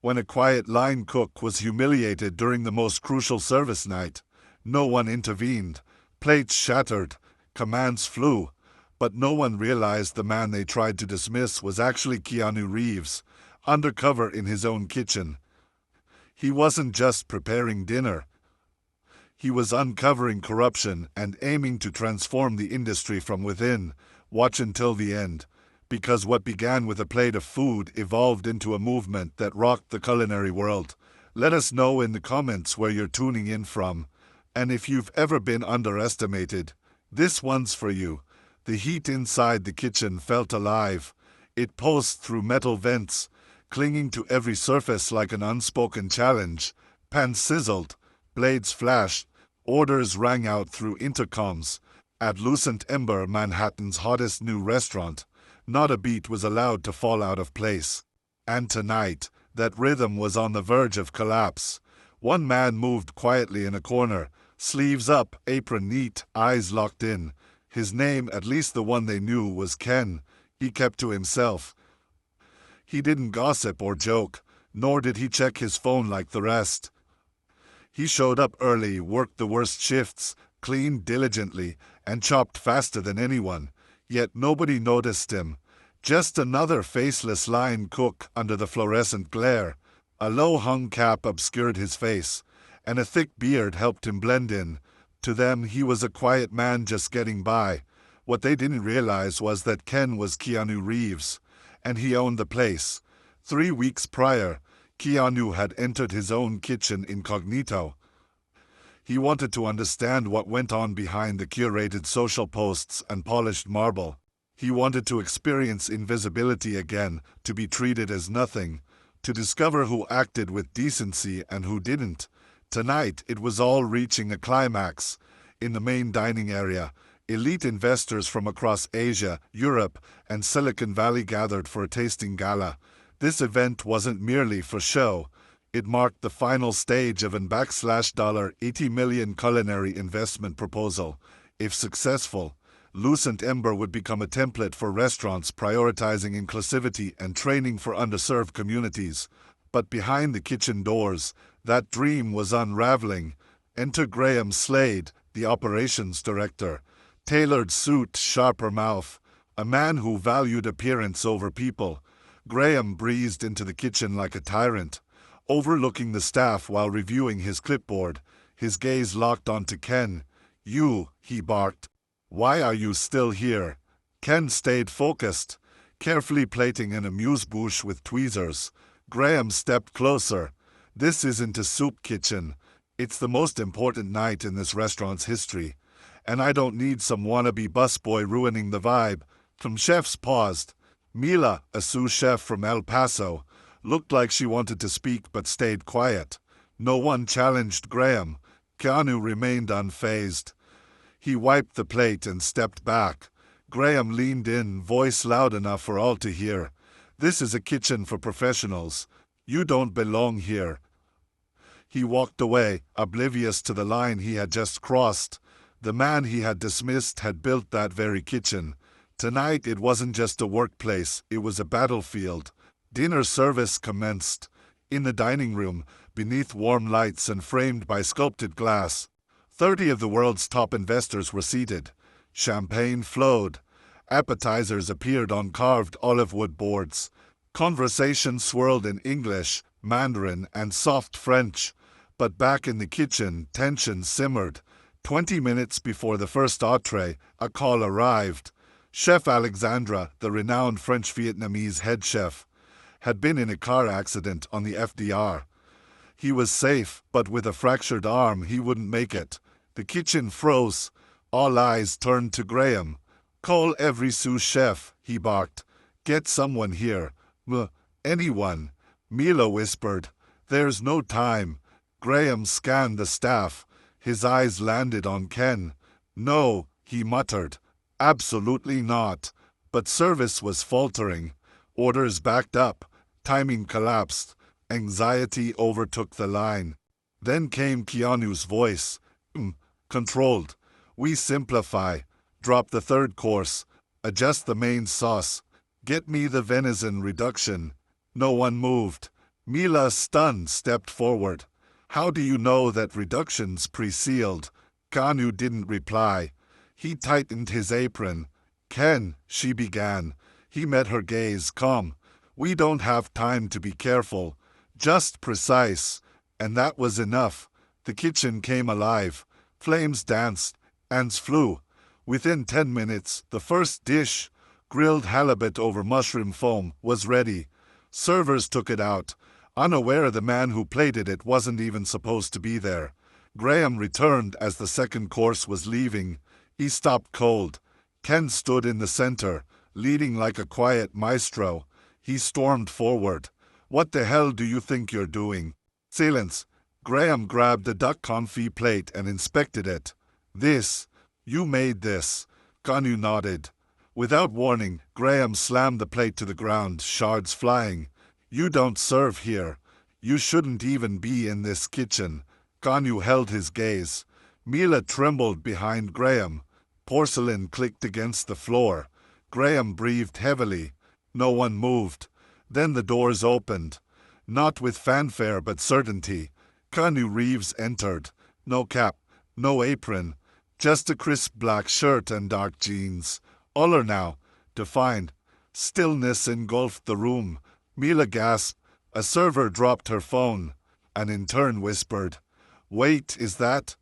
When a quiet line cook was humiliated during the most crucial service night, no one intervened. Plates shattered, commands flew, but no one realized the man they tried to dismiss was actually Keanu Reeves, undercover in his own kitchen. He wasn't just preparing dinner. He was uncovering corruption and aiming to transform the industry from within. Watch until the end, because what began with a plate of food evolved into a movement that rocked the culinary world. Let us know in the comments where you're tuning in from, and if you've ever been underestimated, this one's for you. The heat inside the kitchen felt alive. It pulsed through metal vents, clinging to every surface like an unspoken challenge. Pans sizzled, blades flashed, orders rang out through intercoms. At Lucent Ember, Manhattan's hottest new restaurant, not a beat was allowed to fall out of place. And tonight, that rhythm was on the verge of collapse. One man moved quietly in a corner, sleeves up, apron neat, eyes locked in. His name, at least the one they knew, was Ken. He kept to himself. He didn't gossip or joke, nor did he check his phone like the rest. He showed up early, worked the worst shifts, cleaned diligently, and chopped faster than anyone. Yet nobody noticed him. Just another faceless line cook under the fluorescent glare. A low-hung cap obscured his face, and a thick beard helped him blend in. To them, he was a quiet man just getting by. What they didn't realize was that Ken was Keanu Reeves, and he owned the place. 3 weeks prior, Keanu had entered his own kitchen incognito. He wanted to understand what went on behind the curated social posts and polished marble. He wanted to experience invisibility again, to be treated as nothing, to discover who acted with decency and who didn't. Tonight, it was all reaching a climax. In the main dining area, elite investors from across Asia, Europe, and Silicon Valley gathered for a tasting gala. This event wasn't merely for show. It marked the final stage of an $80 million culinary investment proposal. If successful, Lucent Ember would become a template for restaurants prioritizing inclusivity and training for underserved communities. But behind the kitchen doors, that dream was unraveling. Enter Graham Slade, the operations director. Tailored suit, sharper mouth. A man who valued appearance over people. Graham breezed into the kitchen like a tyrant, overlooking the staff while reviewing his clipboard. His gaze locked onto Ken. "You," he barked. "Why are you still here?" Ken stayed focused, carefully plating an amuse-bouche with tweezers. Graham stepped closer. "This isn't a soup kitchen. It's the most important night in this restaurant's history. And I don't need some wannabe busboy ruining the vibe." Some chefs paused. Mila, a sous chef from El Paso, looked like she wanted to speak but stayed quiet. No one challenged Graham. Keanu remained unfazed. He wiped the plate and stepped back. Graham leaned in, voice loud enough for all to hear. "This is a kitchen for professionals. You don't belong here." He walked away, oblivious to the line he had just crossed. The man he had dismissed had built that very kitchen. Tonight it wasn't just a workplace, it was a battlefield. Dinner service commenced. In the dining room, beneath warm lights and framed by sculpted glass, 30 of the world's top investors were seated. Champagne flowed. Appetizers appeared on carved olive wood boards. Conversation swirled in English, Mandarin, and soft French. But back in the kitchen, tension simmered. 20 minutes before the first entree, a call arrived. Chef Alexandra, the renowned French-Vietnamese head chef, had been in a car accident on the FDR. He was safe, but with a fractured arm he wouldn't make it. The kitchen froze. All eyes turned to Graham. "Call every sous chef," he barked. "Get someone here." Anyone," Mila whispered. "There's no time." Graham scanned the staff. His eyes landed on Ken. "No," he muttered. "Absolutely not." But service was faltering. Orders backed up. Timing collapsed. Anxiety overtook the line. Then came Keanu's voice. Controlled. "We simplify. Drop the third course. Adjust the main sauce. Get me the venison reduction." No one moved. Mila, stunned, stepped forward. How do you know that reduction's pre-sealed? Keanu didn't reply. He tightened his apron. Ken, she began. He met her gaze, calm. We don't have time to be careful. Just precise. And that was enough. The kitchen came alive. Flames danced. Ants flew. Within 10 minutes, the first dish, grilled halibut over mushroom foam, was ready. Servers took it out, unaware the man who plated it wasn't even supposed to be there. Graham returned as the second course was leaving. He stopped cold. Ken stood in the center, leading like a quiet maestro. He stormed forward. What the hell do you think you're doing? Silence. Graham grabbed the duck confit plate and inspected it. This. You made this. Keanu nodded. Without warning, Graham slammed the plate to the ground, shards flying. You don't serve here. You shouldn't even be in this kitchen. Keanu held his gaze. Mila trembled behind Graham. Porcelain clicked against the floor. Graham breathed heavily. No one moved. Then the doors opened. Not with fanfare but certainty. Keanu Reeves entered. No cap, no apron. Just a crisp black shirt and dark jeans. Uller now. Defined. Stillness engulfed the room. Mila gasped. A server dropped her phone. An intern whispered. Wait, is that?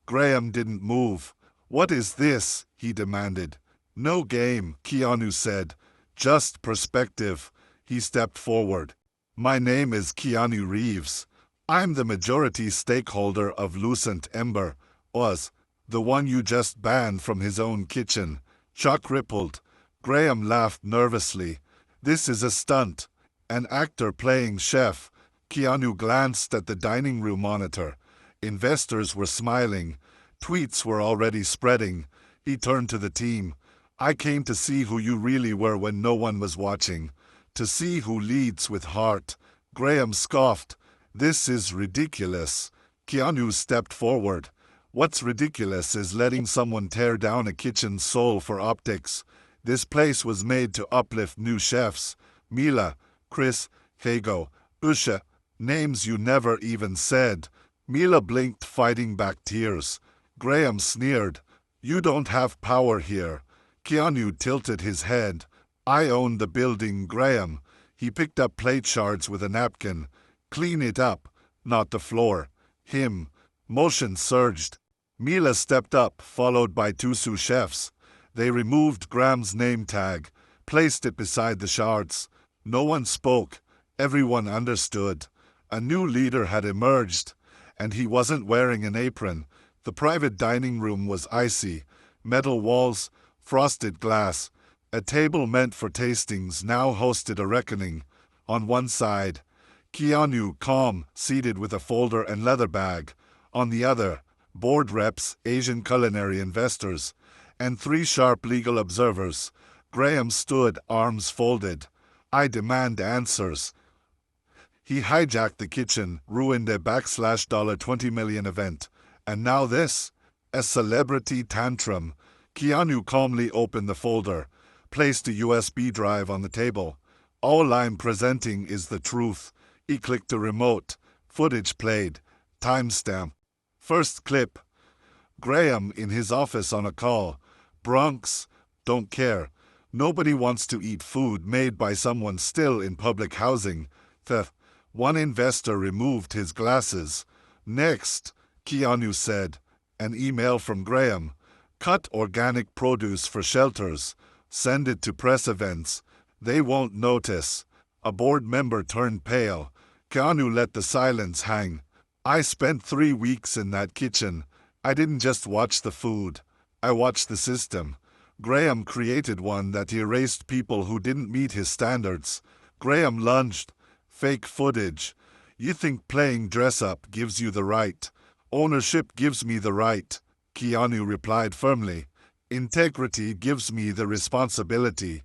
Graham didn't move. What is this? He demanded. No game, Keanu said. Just perspective. He stepped forward. My name is Keanu Reeves. I'm the majority stakeholder of Lucent Ember. Was. The one you just banned from his own kitchen. Chuck rippled. Graham laughed nervously. This is a stunt. An actor playing chef. Keanu glanced at the dining room monitor. Investors were smiling. Tweets were already spreading. He turned to the team. I came to see who you really were when no one was watching. To see who leads with heart. Graham scoffed. This is ridiculous. Keanu stepped forward. What's ridiculous is letting someone tear down a kitchen's soul for optics. This place was made to uplift new chefs. Mila, Chris, Hago, Usha, names you never even said. Mila blinked, fighting back tears. Graham sneered. You don't have power here. Keanu tilted his head. I own the building, Graham. He picked up plate shards with a napkin. Clean it up, not the floor. Him. Motion surged. Mila stepped up, followed by two sous chefs. They removed Graham's name tag, placed it beside the shards. No one spoke. Everyone understood. A new leader had emerged, and he wasn't wearing an apron. The private dining room was icy. Metal walls, frosted glass. A table meant for tastings now hosted a reckoning. On one side, Keanu, calm, seated with a folder and leather bag. On the other, board reps, Asian culinary investors, and three sharp legal observers. Graham stood, arms folded. I demand answers. He hijacked the kitchen, ruined a $20 million event. And now this? A celebrity tantrum. Keanu calmly opened the folder, placed a USB drive on the table. All I'm presenting is the truth. He clicked the remote. Footage played. Timestamp. First clip. Graham in his office on a call. Bronx. Don't care. Nobody wants to eat food made by someone still in public housing. One investor removed his glasses. Next, Keanu said. An email from Graham. Cut organic produce for shelters. Send it to press events. They won't notice. A board member turned pale. Keanu let the silence hang. I spent 3 weeks in that kitchen. I didn't just watch the food. I watched the system. Graham created one that erased people who didn't meet his standards. Graham lunged. Fake footage. You think playing dress-up gives you the right. Ownership gives me the right. Keanu replied firmly. Integrity gives me the responsibility.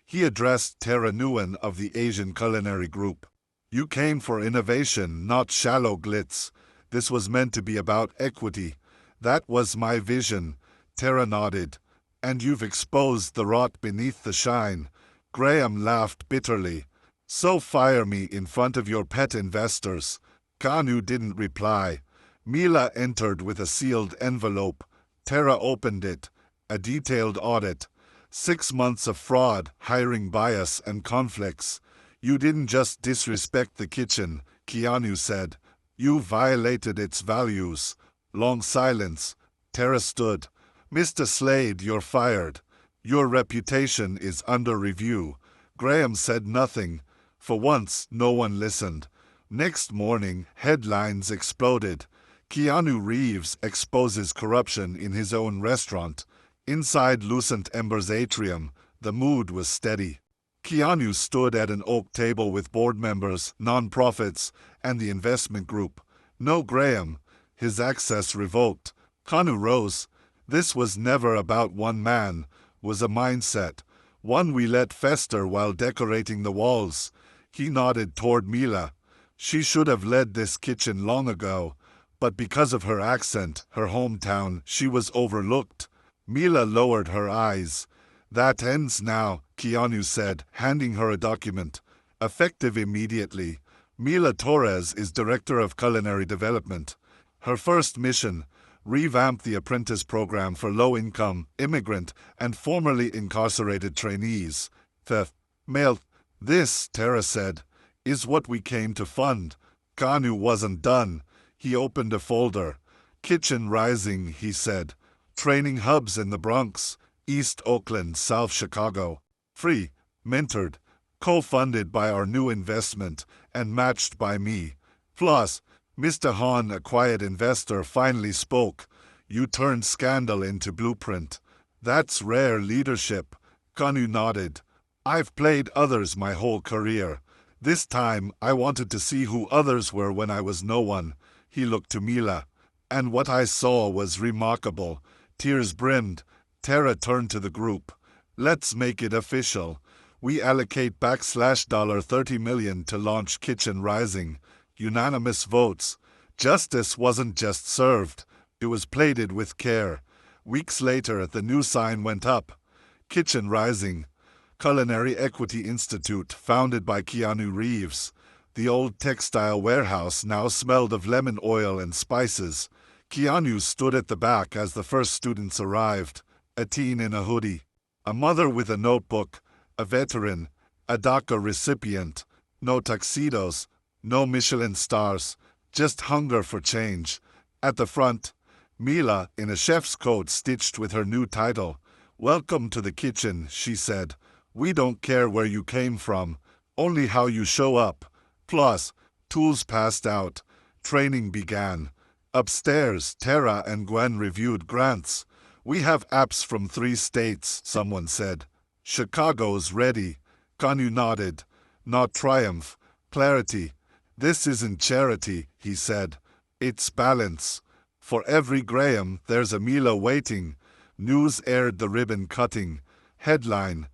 He addressed Tara Nguyen of the Asian Culinary Group. You came for innovation, not shallow glitz. This was meant to be about equity. That was my vision. Tara nodded. And you've exposed the rot beneath the shine. Graham laughed bitterly. So fire me in front of your pet investors. Keanu didn't reply. Mila entered with a sealed envelope. Tara opened it. A detailed audit. 6 months of fraud, hiring bias, and conflicts. You didn't just disrespect the kitchen, Keanu said. You violated its values. Long silence. Tara stood. Mr. Slade, you're fired. Your reputation is under review. Graham said nothing. For once, no one listened. Next morning, headlines exploded. Keanu Reeves exposes corruption in his own restaurant. Inside Lucent Ember's atrium, the mood was steady. Keanu stood at an oak table with board members, non-profits, and the investment group. No Graham. His access revoked. Keanu rose. This was never about one man, was a mindset. One we let fester while decorating the walls. He nodded toward Mila. She should have led this kitchen long ago, but because of her accent, her hometown, she was overlooked. Mila lowered her eyes. That ends now, Keanu said, handing her a document. Effective immediately. Mila Torres is Director of Culinary Development. Her first mission, revamp the apprentice program for low-income, immigrant, and formerly incarcerated trainees. This, Tara said, is what we came to fund. Keanu wasn't done. He opened a folder. Kitchen Rising, he said. Training hubs in the Bronx, East Oakland, South Chicago. Free, mentored, co-funded by our new investment, and matched by me. Plus, Mr. Hahn, a quiet investor, finally spoke. You turned scandal into blueprint. That's rare leadership. Keanu nodded. I've played others my whole career. This time, I wanted to see who others were when I was no one. He looked to Mila. And what I saw was remarkable. Tears brimmed. Tara turned to the group. Let's make it official. We allocate $30 million to launch Kitchen Rising. Unanimous votes. Justice wasn't just served. It was plated with care. Weeks later, the new sign went up. Kitchen Rising. Culinary Equity Institute, founded by Keanu Reeves. The old textile warehouse now smelled of lemon oil and spices. Keanu stood at the back as the first students arrived. A teen in a hoodie. A mother with a notebook. A veteran. A DACA recipient. No tuxedos. No Michelin stars. Just hunger for change. At the front, Mila, in a chef's coat stitched with her new title. Welcome to the kitchen, she said. We don't care where you came from, only how you show up. Plus, tools passed out. Training began. Upstairs, Tara and Gwen reviewed grants. We have apps from 3 states, someone said. Chicago's ready. Keanu nodded. Not triumph. Clarity. This isn't charity, he said. It's balance. For every Graham, there's a Mila waiting. News aired the ribbon cutting. Headline.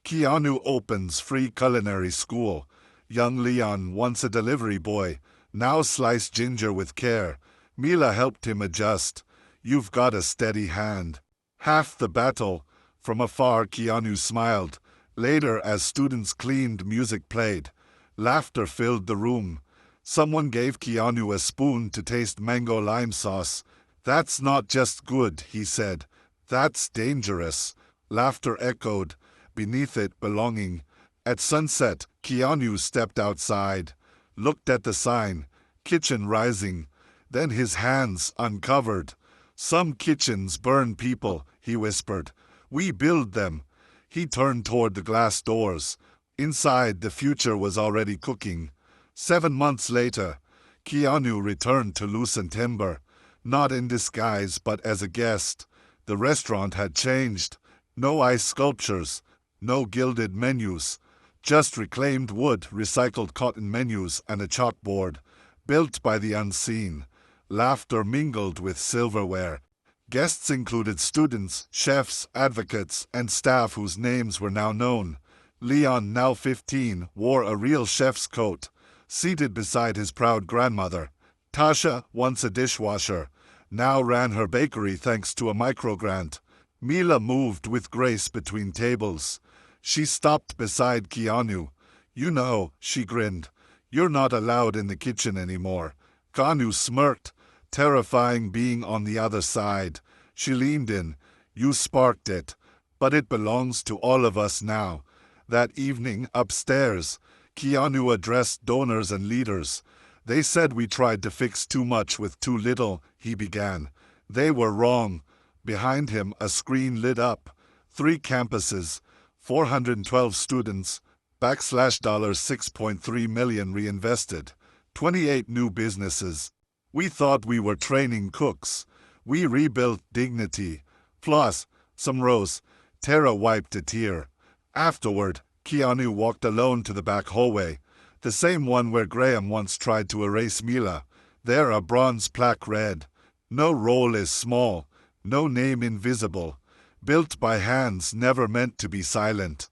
Keanu opens free culinary school. Young Leon, once a delivery boy, now sliced ginger with care. Mila helped him adjust. You've got a steady hand. Half the battle. From afar, Keanu smiled. Later, as students cleaned, music played. Laughter filled the room. Someone gave Keanu a spoon to taste mango lime sauce. That's not just good, he said. That's dangerous. Laughter echoed. Beneath it, belonging. At sunset, Keanu stepped outside, looked at the sign, Kitchen Rising. Then his hands uncovered. Some kitchens burn people, he whispered. We build them. He turned toward the glass doors. Inside, the future was already cooking. 7 months later, Keanu returned to Lucent Ember, not in disguise but as a guest. The restaurant had changed. No ice sculptures. No gilded menus, just reclaimed wood, recycled cotton menus, and a chalkboard, built by the unseen. Laughter mingled with silverware. Guests included students, chefs, advocates, and staff whose names were now known. Leon, now 15, wore a real chef's coat, seated beside his proud grandmother. Tasha, once a dishwasher, now ran her bakery thanks to a microgrant. Mila moved with grace between tables. She stopped beside Keanu. You know, she grinned. You're not allowed in the kitchen anymore. Keanu smirked, terrifying being on the other side. She leaned in. You sparked it. But it belongs to all of us now. That evening, upstairs, Keanu addressed donors and leaders. They said we tried to fix too much with too little, he began. They were wrong. Behind him, a screen lit up. 3 campuses, 412 students, $6.3 million reinvested, 28 new businesses. We thought we were training cooks. We rebuilt dignity. Plus, some rose. Tara wiped a tear. Afterward, Keanu walked alone to the back hallway, the same one where Graham once tried to erase Mila. There a bronze plaque read, "No role is small, no name invisible, built by hands never meant to be silent."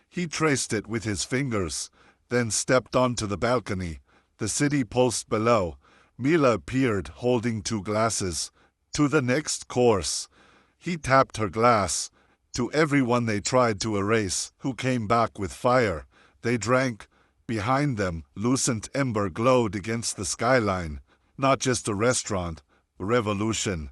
He traced it with his fingers, then stepped onto the balcony. The city pulsed below. Mila appeared, holding 2 glasses. To the next course. He tapped her glass. To everyone they tried to erase, who came back with fire. They drank. Behind them, lucent ember glowed against the skyline. Not just a restaurant, a revolution.